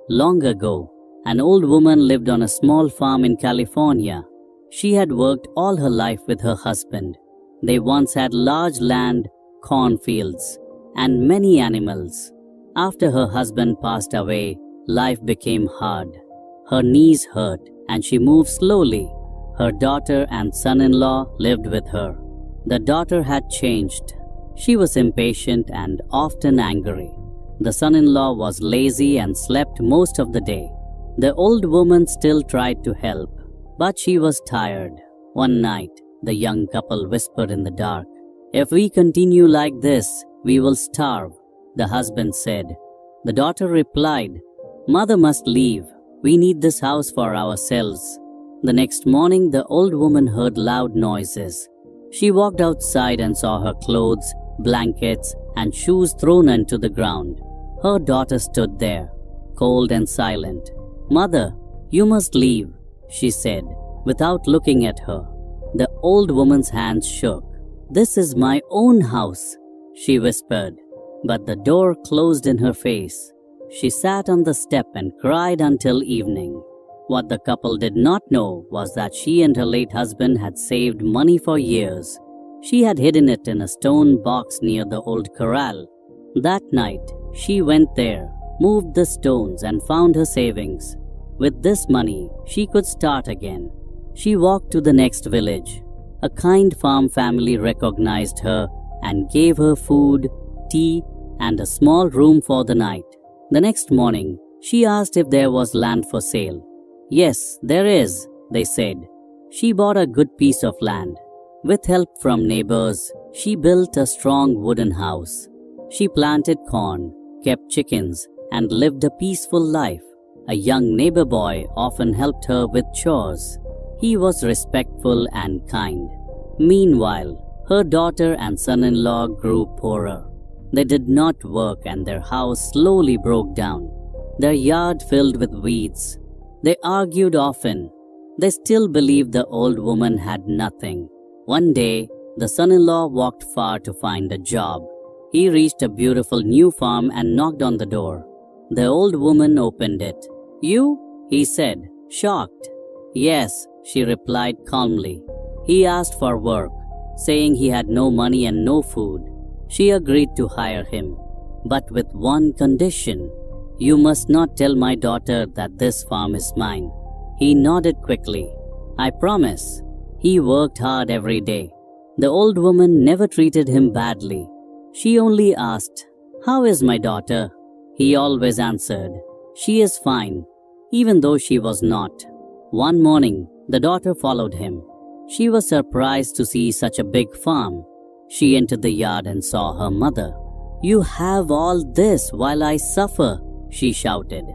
Long ago, an old woman lived on a small farm in California. She had worked all her life with her husband. They once had large land, cornfields, and many animals. After her husband passed away, life became hard. Her knees hurt and she moved slowly. Her daughter and son-in-law lived with her. The daughter had changed. She was impatient and often angry. The son-in-law was lazy and slept most of the day. The old woman still tried to help, but she was tired. One night, the young couple whispered in the dark, "If we continue like this, we will starve," the husband said. The daughter replied, "Mother must leave. We need this house for ourselves." The next morning, the old woman heard loud noises. She walked outside and saw her clothes, blankets, and shoes thrown into the ground. Her daughter stood there, cold and silent. "Mother, you must leave," she said, without looking at her. The old woman's hands shook. "This is my own house," she whispered, but the door closed in her face. She sat on the step and cried until evening. What the couple did not know was that she and her late husband had saved money for years. She had hidden it in a stone box near the old corral. That night, she went there, moved the stones, and found her savings. With this money, she could start again. She walked to the next village. A kind farm family recognized her and gave her food, tea, and a small room for the night. The next morning, she asked if there was land for sale. "Yes, there is," they said. She bought a good piece of land. With help from neighbors, she built a strong wooden house. She planted corn, kept chickens, and lived a peaceful life. A young neighbor boy often helped her with chores. He was respectful and kind. Meanwhile, her daughter and son-in-law grew poorer. They did not work and their house slowly broke down. Their yard filled with weeds. They argued often. They still believed the old woman had nothing. One day, the son-in-law walked far to find a job. He reached a beautiful new farm and knocked on the door. The old woman opened it. "You?" he said, shocked. "Yes," she replied calmly. He asked for work, saying he had no money and no food. She agreed to hire him, but with one condition. "You must not tell my daughter that this farm is mine." He nodded quickly. "I promise." He worked hard every day. The old woman never treated him badly. She only asked, "How is my daughter?" He always answered, "She is fine," even though she was not. One morning, the daughter followed him. She was surprised to see such a big farm. She entered the yard and saw her mother. "You have all this while I suffer," she shouted.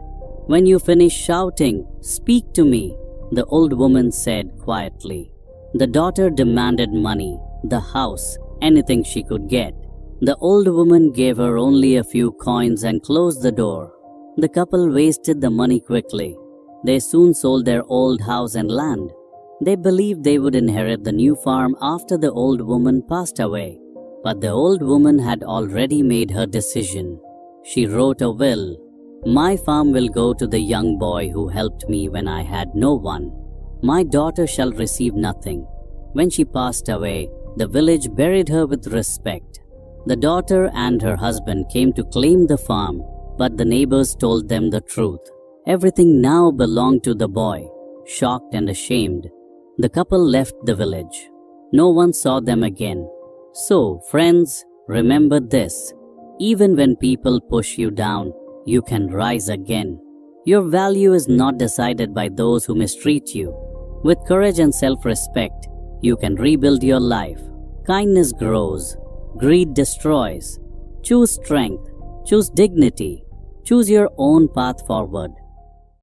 "When you finish shouting, speak to me," the old woman said quietly. The daughter demanded money, the house, anything she could get. The old woman gave her only a few coins and closed the door. The couple wasted the money quickly. They soon sold their old house and land. They believed they would inherit the new farm after the old woman passed away. But the old woman had already made her decision. She wrote a will. "My farm will go to the young boy who helped me when I had no one. My daughter shall receive nothing." When she passed away, the village buried her with respect. The daughter and her husband came to claim the farm, but the neighbors told them the truth. Everything now belonged to the boy. Shocked and ashamed, the couple left the village. No one saw them again. So, friends, remember this. Even when people push you down, you can rise again. Your value is not decided by those who mistreat you. With courage and self-respect, you can rebuild your life. Kindness grows. Greed destroys. Choose strength. Choose dignity. Choose your own path forward.